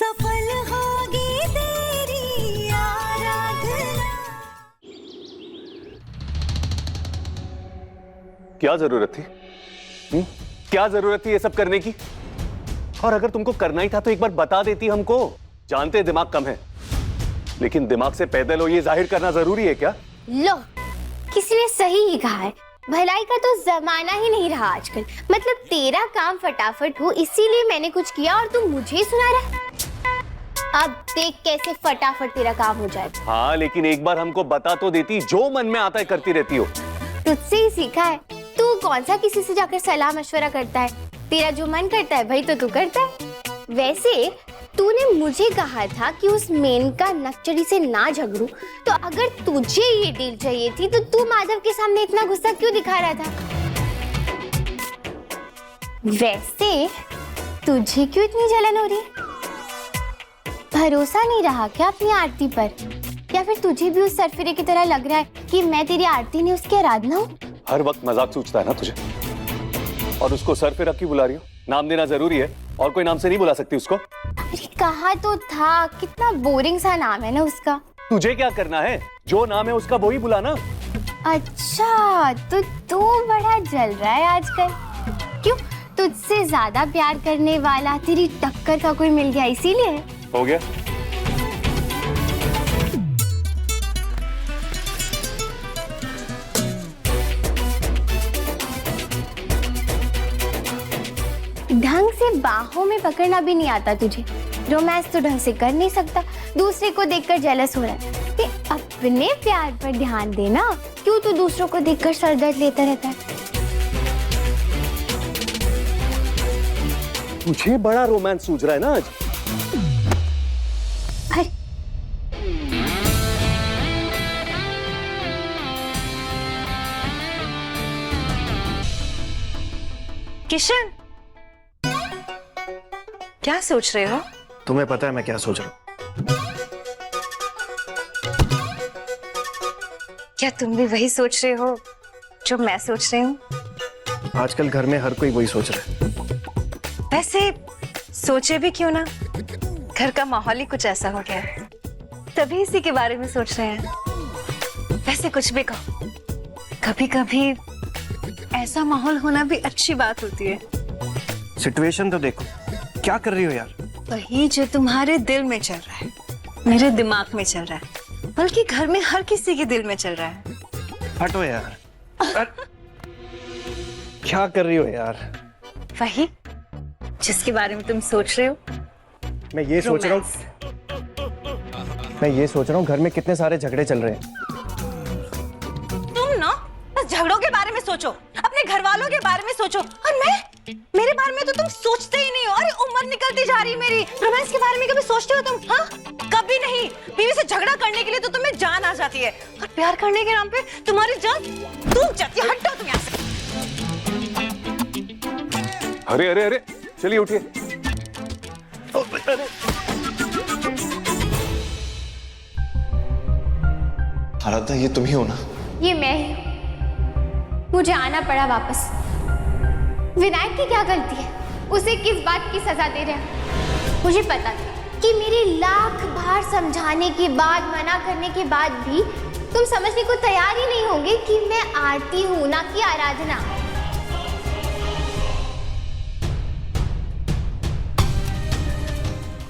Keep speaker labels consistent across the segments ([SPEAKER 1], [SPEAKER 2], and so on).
[SPEAKER 1] सफल होगी तेरी आराधना।
[SPEAKER 2] क्या जरूरत थी? क्या जरूरत थी ये सब करने की? और अगर तुमको करना ही था तो एक बार बता देती हमको। जानते दिमाग कम है, लेकिन दिमाग से पैदल हो ये जाहिर करना जरूरी है क्या?
[SPEAKER 3] लो, किसी ने सही ही कहा है, भलाई का तो जमाना ही नहीं रहा आजकल। मतलब तेरा काम फटाफट हो इसीलिए मैंने कुछ किया और तू मुझे ही सुना रहा है। अब देख कैसे फटाफट तेरा काम हो जाए।
[SPEAKER 2] हाँ, लेकिन एक बार हमको बता तो देती। जो मन में आता है करती रहती हो।
[SPEAKER 3] तुझसे ही सीखा है। तू कौन सा किसी से जाकर सलाह मशवरा करता है? तेरा जो मन करता है भाई तो तू करता है। वैसे तूने मुझे कहा था कि उस मेनका नक्चरी से ना झगड़ूं, तो अगर तुझे ये डील चाहिए थी तो तू माधव के सामने इतना गुस्सा क्यों दिखा रहा था? वैसे तुझे क्यों इतनी जलन हो रही है? भरोसा नहीं रहा क्या अपनी आरती पर? या फिर तुझे भी उस सरफिरे की तरह लग रहा है कि मैं तेरी आरती नहीं उसकी आराधना हूँ?
[SPEAKER 2] हर वक्त मजाक सूझता है ना तुझे? और उसको सरफिरा क्यों बुला रही हो? नाम देना जरूरी है, और कोई नाम से नहीं बुला सकती उसको।
[SPEAKER 3] अरे कहा तो था, कितना बोरिंग सा नाम है ना उसका।
[SPEAKER 2] तुझे क्या करना है? जो नाम है उसका वही बुलाना।
[SPEAKER 3] अच्छा, तो तू बड़ा जल रहा है आजकल। क्यों, तुझसे ज्यादा प्यार करने वाला तेरी टक्कर का कोई मिल गया इसीलिए?
[SPEAKER 2] हो गया।
[SPEAKER 3] ढंग से बाहों में पकड़ना भी नहीं आता तुझे। रोमांस तो ढंग से कर नहीं सकता, दूसरे को देखकर जेलस हो रहा है। ते अपने प्यार पर ध्यान देना। क्यों तू दूसरों को देखकर सरदर्द लेता रहता है?
[SPEAKER 2] तुझे बड़ा रोमांस सूझ रहा है ना आज?
[SPEAKER 3] अरे
[SPEAKER 4] किशन, क्या सोच रहे हो?
[SPEAKER 5] तुम्हें पता है मैं क्या सोच रहा हूँ?
[SPEAKER 4] क्या तुम भी वही सोच रहे हो जो मैं सोच रही हूँ?
[SPEAKER 5] आजकल घर में हर कोई वही सोच रहा है।
[SPEAKER 4] वैसे सोचे भी क्यों ना, घर का माहौल ही कुछ ऐसा हो गया है, तभी इसी के बारे में सोच रहे हैं। वैसे कुछ भी कहो, कभी कभी ऐसा माहौल होना भी अच्छी बात होती है।
[SPEAKER 5] सिचुएशन तो देखो, क्या कर रही हो यार?
[SPEAKER 4] वही जो तुम्हारे दिल में चल रहा है, मेरे दिमाग में चल रहा है, बल्कि घर में हर किसी के दिल में चल रहा है।
[SPEAKER 5] हटो यार। क्या कर रही हो यार?
[SPEAKER 4] वही जिसके बारे में तुम सोच रहे हो।
[SPEAKER 5] मैं ये सोच रहा हूँ घर में कितने सारे झगड़े चल रहे हैं।
[SPEAKER 4] तुम ना बस झगड़ों के बारे में सोचो, अपने घर वालों के बारे में सोचो, और मेरे बारे में तो तुम सोचते ही नहीं हो। अरे उम्र निकलती जा रही मेरी, रोमांस के बारे में कभी सोचते हो तुम? हाँ, कभी नहीं। बीवी से झगड़ा करने के लिए तो तुम्हें जान आ जाती है, और प्यार करने के नाम पे तुम्हारी जान डूब जाती है। हटो तुम यहाँ से।
[SPEAKER 2] अरे अरे अरे, चलिए उठिए।
[SPEAKER 6] आराधना, ये तुम ही हो ना?
[SPEAKER 3] ये मैं ही हूँ। मुझे आना पड़ा वापस। विनायक की क्या गलती है? उसे किस बात की सजा दे रहे हैं? मुझे पता था कि मेरी लाख बार समझाने के बाद, मना करने के बाद भी तुम समझने को तैयार ही नहीं होगे कि मैं आरती हूं, ना कि आराधना।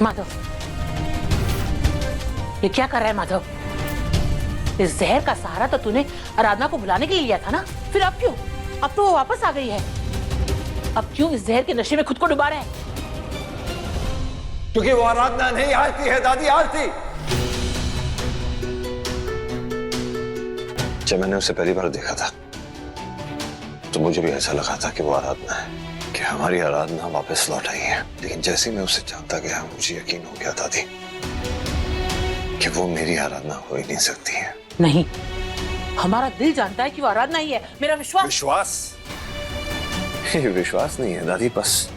[SPEAKER 7] माधव, ये क्या कर रहा है माधव? इस जहर का सहारा तो तूने आराधना को बुलाने के लिए लिया था ना, फिर अब क्यों? अब तो वो वापस आ गई है, अब क्यों इस जहर के नशे में खुद को डुबा रहा है?
[SPEAKER 6] क्योंकि वो आराधना नहीं, आरती है दादी, आरती। जब मैंने उसे पहली बार देखा था तो मुझे भी ऐसा लगा था कि वो आराधना है, कि हमारी आराधना वापस लौट आई है। लेकिन जैसे ही मैं उसे जानता गया मुझे यकीन हो गया दादी कि वो मेरी आराधना हो ही नहीं सकती है।
[SPEAKER 7] नहीं, हमारा दिल जानता है कि वो आराधना ही है। मेरा विश्वास
[SPEAKER 6] ये विश्वास नहीं है दादी, बस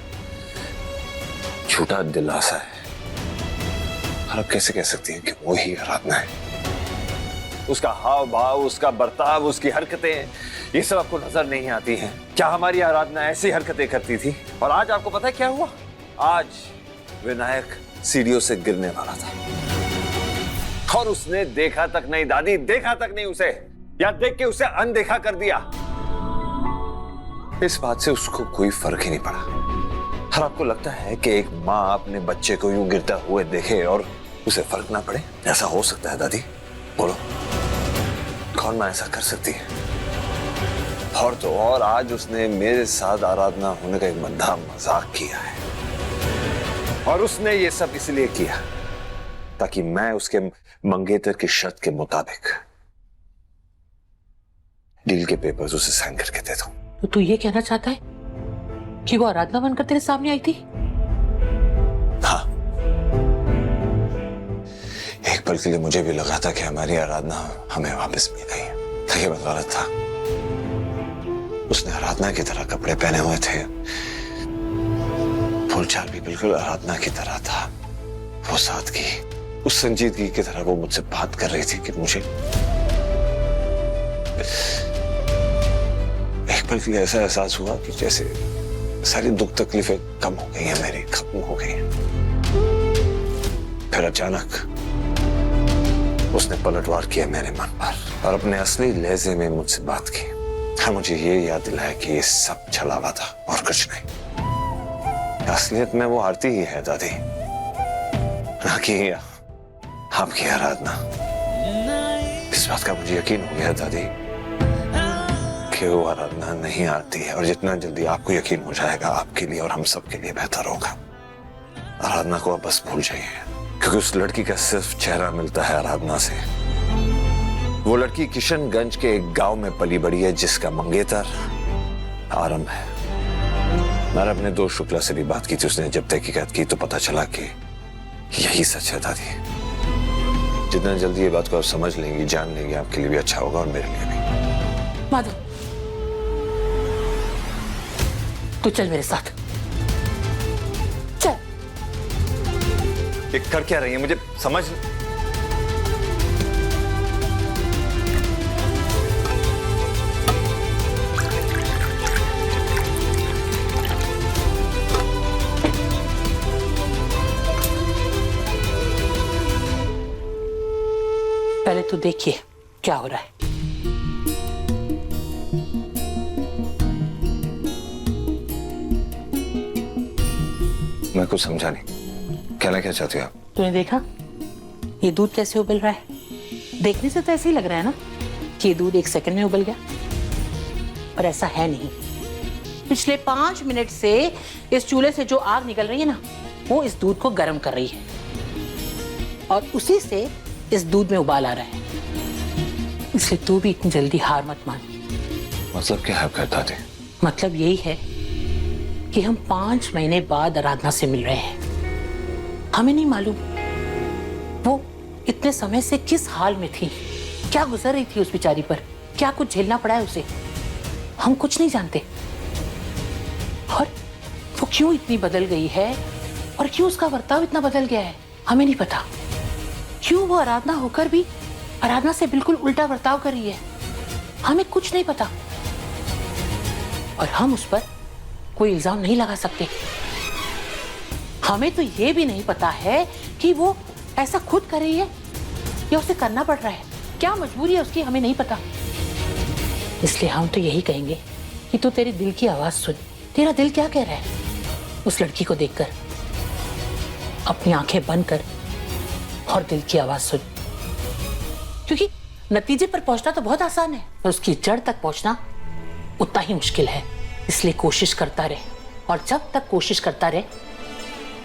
[SPEAKER 6] झूठा दिलासा है। और आप कैसे कह सकती हैं कि वो ही आराधना है? उसका हाव भाव, उसका बर्ताव, उसकी हरकतें, ये सब आपको नजर नहीं आती हैं? क्या हमारी आराधना ऐसी हरकतें करती थी? और आज आपको पता है क्या हुआ? आज विनायक सीढ़ियों से गिरने वाला था और उसने देखा तक नहीं दादी, देखा तक नहीं उसे, या देख के उसे अनदेखा कर दिया। इस बात से उसको कोई फर्क ही नहीं पड़ा। और आपको लगता है कि एक माँ अपने बच्चे को यूं गिरता हुए देखे और उसे फर्क ना पड़े? ऐसा हो सकता है दादी? बोलो, कौन माँ ऐसा कर सकती है? और तो और आज उसने मेरे साथ आराधना होने का एक बंदा मजाक किया है, और उसने ये सब इसलिए किया ताकि मैं उसके मंगेतर की शर्त के मुताबिक डील के पेपर्स उसे साइन करके दे दूं।
[SPEAKER 7] तो तू ये कहना चाहता है कि वो आराधना बनकर तेरे सामने आई थी?
[SPEAKER 6] हाँ, एक पल के लिए मुझे भी लगा था कि हमारी आराधना हमें वापस मिल गई है, लेकिन मैं गलत था। उसने आराधना की तरह कपड़े पहने हुए थे, बोलचाल भी बिल्कुल आराधना की तरह था। वो सादगी, उस संजीदगी की तरह वो मुझसे बात कर रही थी कि मुझे एक पल के लिए ऐसा एहसास हुआ कि जैसे सारी दुख तकलीफें कम हो गई हैं, मेरी खत्म हो गई हैं। फिर अचानक उसने पलटवार किया मेरे मन पर और अपने असली लहजे में मुझसे बात की। हाँ, मुझे ये याद दिलाया कि ये सब छलावा था और कुछ नहीं। असलियत में वो आरती ही है दादी, ना कि आपकी आराधना। इस बात का मुझे यकीन हो गया दादी कि वो आराधना नहीं आती है, और जितना जल्दी आपको यकीन हो जाएगा आपके लिए और हम सब के लिए बेहतर होगा। आराधना को आप बस भूल जाइए, क्योंकि उस लड़की का सिर्फ चेहरा मिलता है आराधना से। वो लड़की किशनगंज के एक गांव में पली बड़ी है जिसका मंगेतर आरंभ है। मैंने अपने दोस्त शुक्ला से भी बात की थी, उसने जब तहकीकात की तो पता चला कि यही सच है दादी। जितना जल्दी ये बात को आप समझ लेंगी, जान लेंगी, आपके लिए भी अच्छा होगा और मेरे लिए भी।
[SPEAKER 7] माधव, तू चल मेरे साथ, चल।
[SPEAKER 6] ये कर क्या रही है मुझे समझ।
[SPEAKER 7] पहले तो देखिए क्या हो रहा है।
[SPEAKER 6] मैं कुछ समझा नहीं, कहना क्या चाहती हो आप?
[SPEAKER 7] तूने देखा ये दूध कैसे उबल रहा है? देखने से तो ऐसे ही लग रहा है ना कि ये दूध 1 सेकंड में उबल गया, पर ऐसा है नहीं। पिछले 5 मिनट से इस चूल्हे से जो आग निकल रही है ना, वो इस दूध को गर्म कर रही है, और उसी से इस दूध में उबाल आ रहा है। इसलिए तू भी इतनी जल्दी हार मत मान।
[SPEAKER 6] मतलब क्या है आपका दादी?
[SPEAKER 7] मतलब यही है कि हम 5 महीने बाद आराधना से मिल रहे हैं। हमें नहीं मालूम वो इतने समय से किस हाल में थी, क्या गुजर रही थी उस बेचारी पर, क्या कुछ झेलना पड़ा है उसे, हम कुछ नहीं जानते। और वो क्यों इतनी बदल गई है और क्यों उसका बर्ताव इतना बदल गया है, हमें नहीं पता। क्यों वो आराधना होकर भी आराधना से बिल्कुल उल्टा बर्ताव कर रही है, हमें कुछ नहीं पता। और हम उस पर कोई इल्जाम नहीं लगा सकते। हमें तो ये भी नहीं पता है कि वो ऐसा खुद कर रही है या उसे करना पड़ रहा है, क्या मजबूरी है उसकी, हमें नहीं पता। इसलिए हम तो यही कहेंगे कि तू तेरे दिल की आवाज सुन। तेरा दिल क्या कह रहा है उस लड़की को देखकर? अपनी आंखें बंद कर और दिल की आवाज सुन, क्योंकि नतीजे पर पहुंचना तो बहुत आसान है, पर उसकी जड़ तक पहुंचना उतना ही मुश्किल है। इसलिए कोशिश करता रहे, और जब तक कोशिश करता रहे,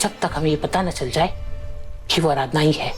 [SPEAKER 7] जब तक हमें ये पता न चल जाए कि वो आराधना ही है।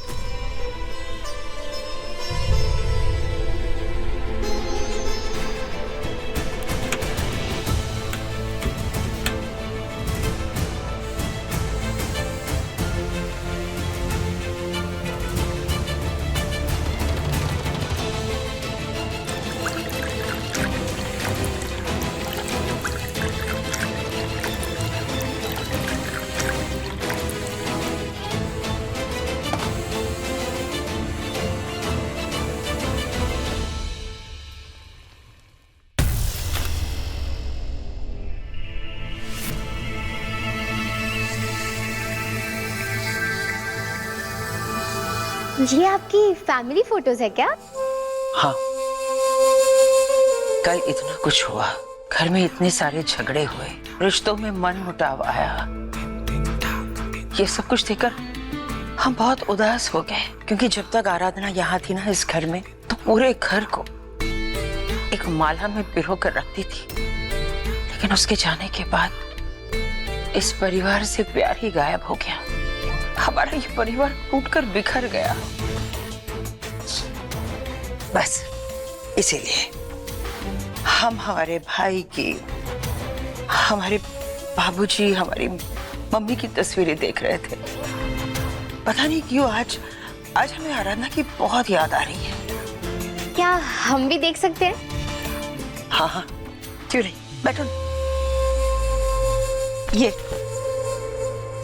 [SPEAKER 3] ये आपकी फैमिली फोटोज है क्या?
[SPEAKER 8] हाँ, कल इतना कुछ हुआ, घर में इतने सारे झगड़े हुए, रिश्तों में मनमुटाव आया। ये सब कुछ देखकर हम बहुत उदास हो गए, क्योंकि जब तक आराधना यहाँ थी ना इस घर में, तो पूरे घर को एक माला में पिरो कर रखती थी। लेकिन उसके जाने के बाद इस परिवार से प्यार ही गायब हो गया। हमारा ये परिवार टूटकर बिखर गया। बस इसीलिए हम हमारे भाई की, हमारे बाबूजी, हमारी मम्मी की तस्वीरें देख रहे थे। पता नहीं क्यों आज हमें आराधना की बहुत याद आ रही है।
[SPEAKER 3] क्या हम भी देख सकते हैं?
[SPEAKER 8] हाँ हाँ, क्यों नहीं, बैठो।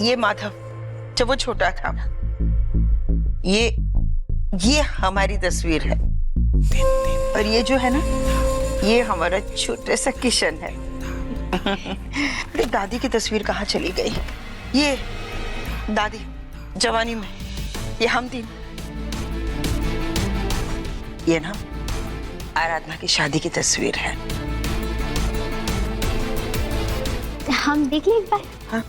[SPEAKER 8] ये माधव जब वो छोटा था, ये हमारी तस्वीर है। और ये जो है ना, ये हमारा छोटा सा किशन है। अरे दादी की तस्वीर कहाँ चली गई? ये दादी जवानी में, ये हम तीन। ये ना आराधना की शादी की तस्वीर है।
[SPEAKER 3] हम देख लें एक बार?
[SPEAKER 8] हाँ।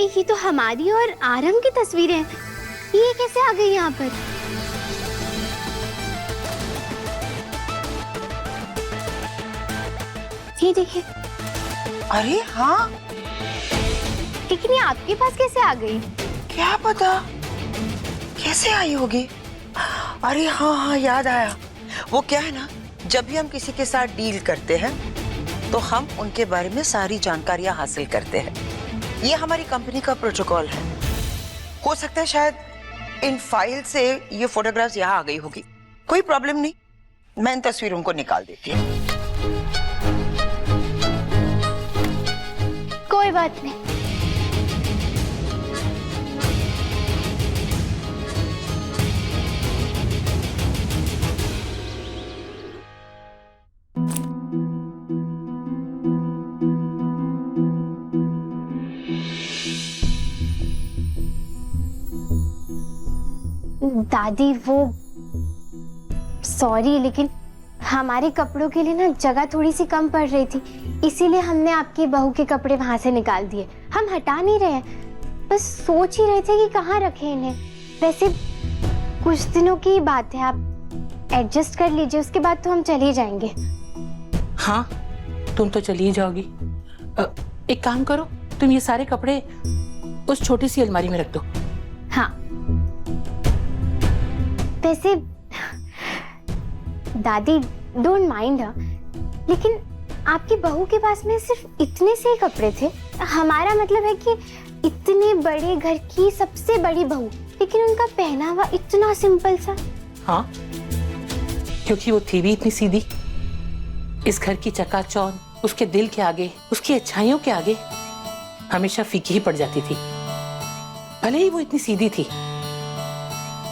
[SPEAKER 3] ये तो हमारी और आरम की तस्वीरें हैं। ये कैसे आ गई यहाँ पर? ये देखिए।
[SPEAKER 8] अरे हाँ,
[SPEAKER 3] लेकिन ये आपके पास कैसे आ गई?
[SPEAKER 8] क्या पता कैसे आई होगी। अरे हाँ हाँ, याद आया। वो क्या है ना, जब भी हम किसी के साथ डील करते हैं तो हम उनके बारे में सारी जानकारियां हासिल करते हैं। ये हमारी कंपनी का प्रोटोकॉल है। हो सकता है शायद इन फाइल से ये फोटोग्राफ्स यहाँ आ गई होगी। कोई प्रॉब्लम नहीं, मैं इन तस्वीरों को निकाल देती हूँ।
[SPEAKER 3] कोई बात नहीं। दादी, वो सॉरी, लेकिन हमारे कपड़ों के लिए ना जगह थोड़ी सी कम पड़ रही थी, इसीलिए हमने आपकी बहू के कपड़े वहां से निकाल दिए। हम हटा नहीं रहे हैं, बस सोच ही रहे थे कि कहाँ रखें इन्हें। वैसे कुछ दिनों की बात है, आप एडजस्ट कर लीजिए, उसके बाद तो हम चले जाएंगे।
[SPEAKER 7] हाँ, तुम तो चली जाओगी। एक काम करो, तुम ये सारे कपड़े उस छोटी सी अलमारी में रख दो।
[SPEAKER 3] हाँ, वैसे दादी डोंट माइंड, लेकिन आपकी बहू के पास में सिर्फ इतने से ही कपड़े थे। हमारा मतलब है कि इतने बड़े घर की सबसे बड़ी बहू, लेकिन उनका पहनावा इतना सिंपल सा।
[SPEAKER 7] हाँ, क्योंकि वो थी भी इतनी सीधी। इस घर की चकाचौंध उसके दिल के आगे, उसकी अच्छाइयों के आगे हमेशा फीकी ही पड़ जाती थी। भले ही वो इतनी सीधी थी,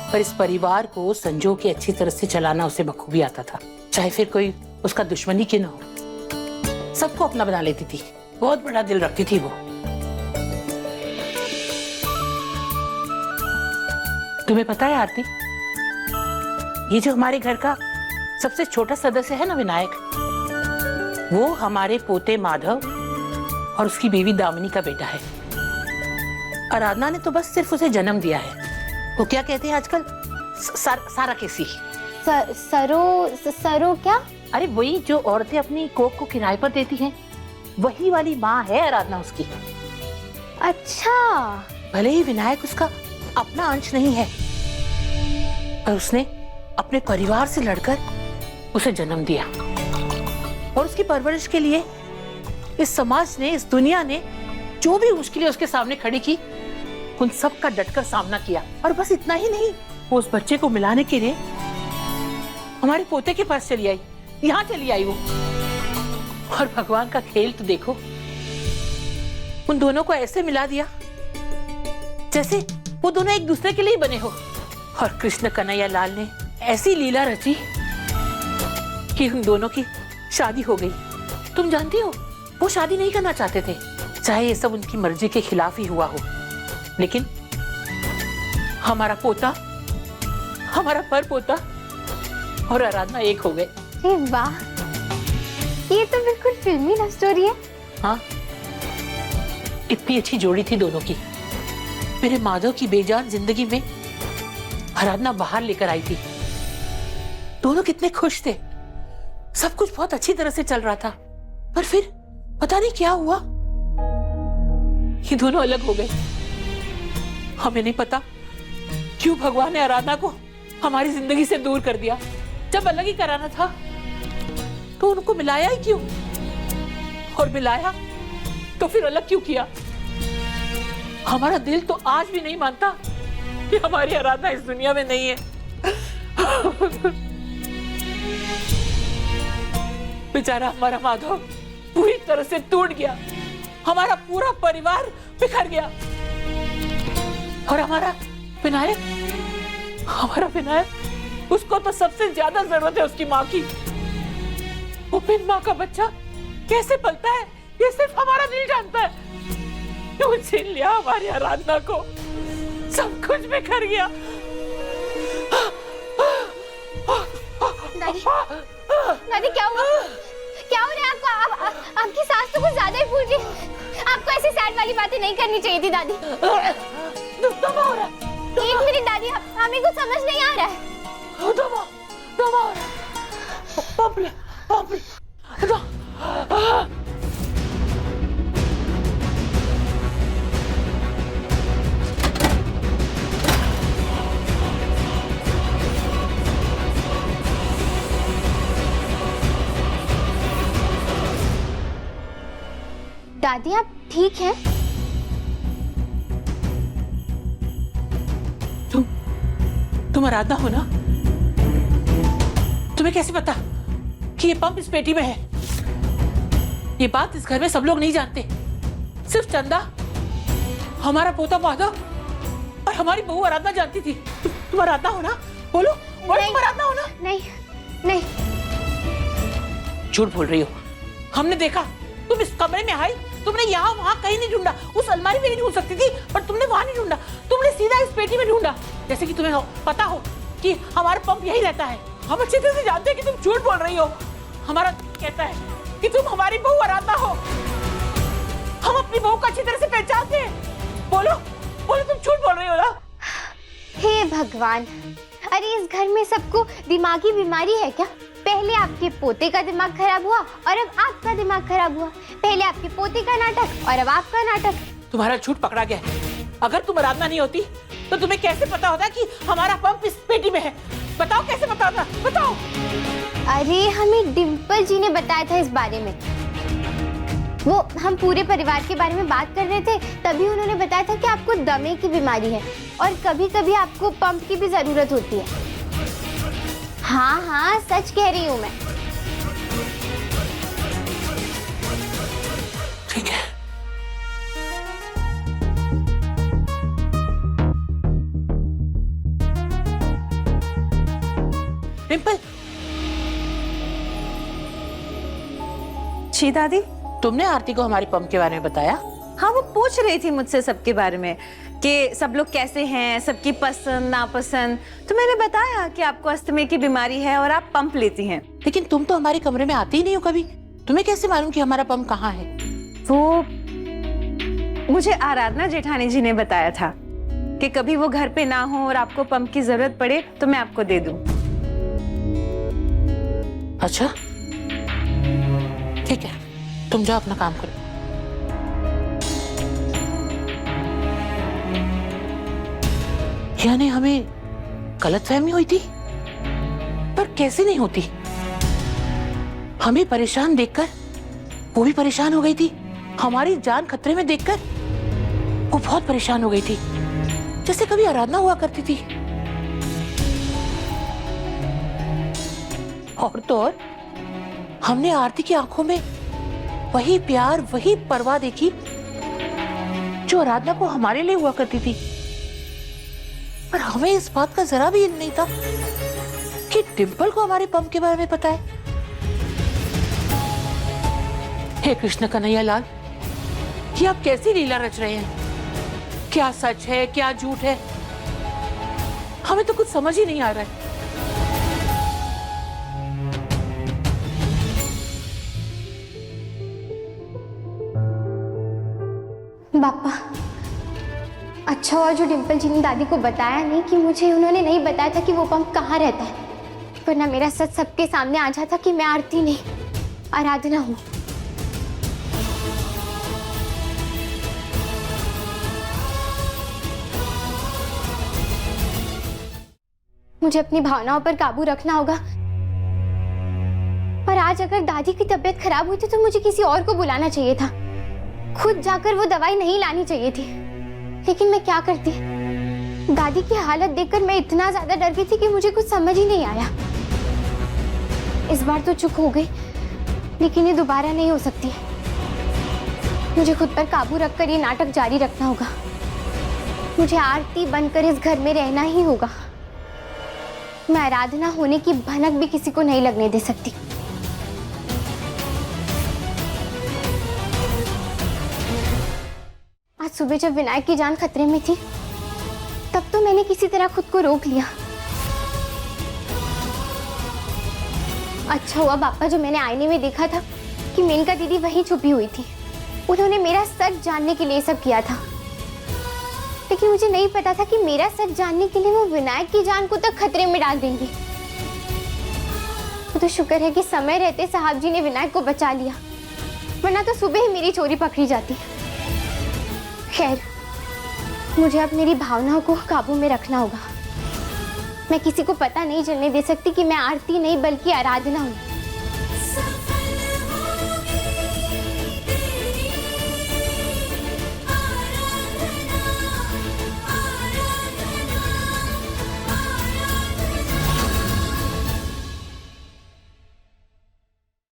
[SPEAKER 7] पर इस परिवार को संजो के अच्छी तरह से चलाना उसे बखूबी आता था, चाहे फिर कोई उसका दुश्मन ही क्यों ना हो। सबको अपना बना लेती थी, बहुत बड़ा दिल रखती थी वो। तुम्हें पता है आरती, ये जो हमारे घर का सबसे छोटा सदस्य है ना, विनायक, वो हमारे पोते माधव और उसकी बीवी दामिनी का बेटा है। आराधना ने तो बस सिर्फ उसे जन्म दिया है। वो क्या कहते हैं आजकल, सारा केसी।
[SPEAKER 3] सरो क्या?
[SPEAKER 7] अरे वही जो औरतें अपनी कोख को किराए पर देती हैं, वही वाली माँ है आराधना उसकी।
[SPEAKER 3] अच्छा।
[SPEAKER 7] भले ही विनायक उसका अपना अंश नहीं है, पर उसने अपने परिवार से लड़कर उसे जन्म दिया, और उसकी परवरिश के लिए इस समाज ने, इस दुनिया ने जो भी मुश्किलें उसके सामने खड़ी की, उन सब का डटकर सामना किया। और बस इतना ही नहीं, वो उस बच्चे को मिलाने के लिए हमारे पोते के पास चली आई, यहाँ चली आई वो। और भगवान का खेल तो देखो, उन दोनों को ऐसे मिला दिया जैसे वो दोनों एक दूसरे के लिए बने हो। और कृष्ण कन्हैया लाल ने ऐसी लीला रची कि उन दोनों की शादी हो गई। तुम जानती हो वो शादी नहीं करना चाहते थे, चाहे ये सब उनकी मर्जी के खिलाफ ही हुआ हो, लेकिन हमारा पोता, हमारा पर पोता और आराधना एक हो गए।
[SPEAKER 3] अरे वाह, ये तो बिल्कुल फिल्मी लव स्टोरी है।
[SPEAKER 7] हाँ, इतनी अच्छी जोड़ी थी दोनों की। मेरे माधव की बेजान जिंदगी में आराधना बाहर लेकर आई थी। दोनों कितने खुश थे, सब कुछ बहुत अच्छी तरह से चल रहा था, पर फिर पता नहीं क्या हुआ, ये दोनों अलग हो गए। हमें नहीं पता क्यों भगवान ने आराधना को हमारी जिंदगी से दूर कर दिया। जब अलग ही कराना था तो उनको मिलाया ही क्यों, और मिलाया तो फिर अलग क्यों किया। हमारा दिल तो आज भी नहीं मानता कि हमारी आराधना इस दुनिया में नहीं है। बेचारा हमारा माधव पूरी तरह से टूट गया, हमारा पूरा परिवार बिखर गया, और हमारा विनायक, उसको तो सबसे ज्यादा जरूरत है उसकी माँ की। वो बिन माँ का बच्चा कैसे पलता है ये सिर्फ हमारा दिल जानता है। क्यों छीन लिया हमारी आराधना को, सब कुछ बिखर गया।
[SPEAKER 3] दादी क्या हुआ? क्या हो रहा है आपको? आपकी सास तो कुछ ज्यादा ही फूल रही है। आपको ऐसी सैड वाली बातें नहीं करनी चाहिए थी दादी। एक मिनट दादी, हमें कुछ समझ नहीं आ रहा है। दादी आप ठीक हैं?
[SPEAKER 7] तुम आराधना हो ना? तुम्हें कैसे पता कि ये पंप इस पेटी में है? ये बात इस घर में सब लोग नहीं जानते, सिर्फ चंदा, हमारा पोता माधव और हमारी बहू आराधना जानती थी। तुम आराधना हो ना? बोलो, तुम आराधना हो ना?
[SPEAKER 3] नहीं नहीं,
[SPEAKER 7] झूठ बोल रही हो। हमने देखा, तुम इस कमरे में आई, तुमने यहाँ वहाँ कहीं नहीं ढूंढा, उस अलमारी में नहीं ढूंढ सकती थी, पर तुमने वहाँ नहीं ढूंढा, तुमने सीधा इस पेटी में ढूंढा। जैसे कि तुम्हें पता हो कि हमारा पंप यही रहता है। हम अच्छी तरह से जानते हैं कि तुम झूठ बोल रही हो। हमारा कहता है कि तुम हमारी बहू आराधना हो। हम अपनी बहू को अच्छी तरह से पहचानते हैं। बोलो बोलो, तुम झूठ बोल रही हो ना?
[SPEAKER 3] हे भगवान, अरे इस घर में सबको दिमागी बीमारी है क्या? पहले आपके पोते का दिमाग खराब हुआ और अब आपका दिमाग खराब हुआ। पहले आपके पोते का नाटक और अब आपका नाटक।
[SPEAKER 7] तुम्हारा झूठ पकड़ा गया। अगर तुम आराधना नहीं होती तो तुम्हें कैसे पता होता कि हमारा पंप इस पेटी में है? बताओ कैसे पता होता, बताओ।
[SPEAKER 3] अरे हमें डिम्पल जी ने बताया था इस बारे में। वो हम पूरे परिवार के बारे में बात कर रहे थे, तभी उन्होंने बताया था कि आपको दमे की बीमारी है और कभी कभी आपको पंप की भी जरूरत होती है। हाँ हाँ, सच कह रही हूँ मैं।
[SPEAKER 7] ठीक है। डिम्पल।
[SPEAKER 4] जी दादी।
[SPEAKER 7] तुमने आरती को हमारे पंप के बारे में बताया?
[SPEAKER 4] हाँ, वो पूछ रही थी मुझसे सबके बारे में कि सब लोग कैसे हैं, सबकी पसंद नापसंद। तो मैंने बताया कि आपको अस्थमा की बीमारी है और आप पंप लेती हैं।
[SPEAKER 7] लेकिन तुम तो हमारे कमरे में आती ही नहीं हो कभी। तुम्हें कैसे मालूम कि हमारा पंप कहाँ है?
[SPEAKER 4] वो मुझे आराधना जेठानी जी ने बताया था कि कभी वो घर पे ना हो और आपको पंप की जरूरत पड़े तो मैं आपको दे दूं।
[SPEAKER 7] अच्छा ठीक है, तुम जाओ अपना काम करो। यानी हमें गलतफहमी हुई थी, पर कैसे नहीं होती? हमें परेशान देखकर वो भी परेशान हो गई थी। हमारी जान खतरे में देखकर वो बहुत परेशान हो गई थी, जैसे कभी आराधना हुआ करती थी। और तो और हमने आरती की आंखों में वही प्यार, वही परवाह देखी जो आराधना को हमारे लिए हुआ करती थी। पर हमें इस बात का जरा भी इल्म नहीं था कि डिम्पल को हमारे पंप के बारे में पता है। हे कृष्ण कन्हैया लाल, ये आप कैसी लीला रच रहे हैं? क्या सच है, क्या झूठ है, हमें तो कुछ समझ ही नहीं आ रहा है।
[SPEAKER 3] बापा, अच्छा हुआ जो डिम्पल जी ने दादी को बताया नहीं कि मुझे उन्होंने नहीं बताया था कि वो पंप कहाँ रहता है, वरना मेरा सच सबके सामने आ जाता कि मैं आरती नहीं आराधना हूँ। मुझे अपनी भावनाओं पर काबू रखना होगा। पर आज अगर दादी की तबीयत खराब हुई थी तो मुझे किसी और को बुलाना चाहिए था, खुद जाकर वो दवाई नहीं लानी चाहिए थी। लेकिन मैं क्या करती? दादी की हालत देखकर मैं इतना ज्यादा डर गई थी कि मुझे कुछ समझ ही नहीं आया। इस बार तो चुप हो गई, लेकिन ये दोबारा नहीं हो सकती। मुझे खुद पर काबू रखकर ये नाटक जारी रखना होगा। मुझे आरती बनकर इस घर में रहना ही होगा। मैं आराधना होने की भनक भी किसी को नहीं लगने दे सकती। आज सुबह जब विनायक की जान खतरे में थी, तब तो मैंने किसी तरह खुद को रोक लिया। अच्छा हुआ बापा जो मैंने आईने में देखा था कि मेनका दीदी वहीं छुपी हुई थी। उन्होंने मेरा सच जानने के लिए सब किया था, लेकिन मुझे नहीं पता था कि मेरा सच जानने के लिए वो विनायक की जान को तक खतरे में डाल देंगी। तो शुक्र है कि समय रहते साहब जी ने विनायक को बचा लिया, वरना तो सुबह ही मेरी चोरी पकड़ी जाती। खैर, मुझे अब मेरी भावनाओं को काबू में रखना होगा। मैं किसी को पता नहीं चलने दे सकती कि मैं आरती नहीं बल्कि आराधना हूँ।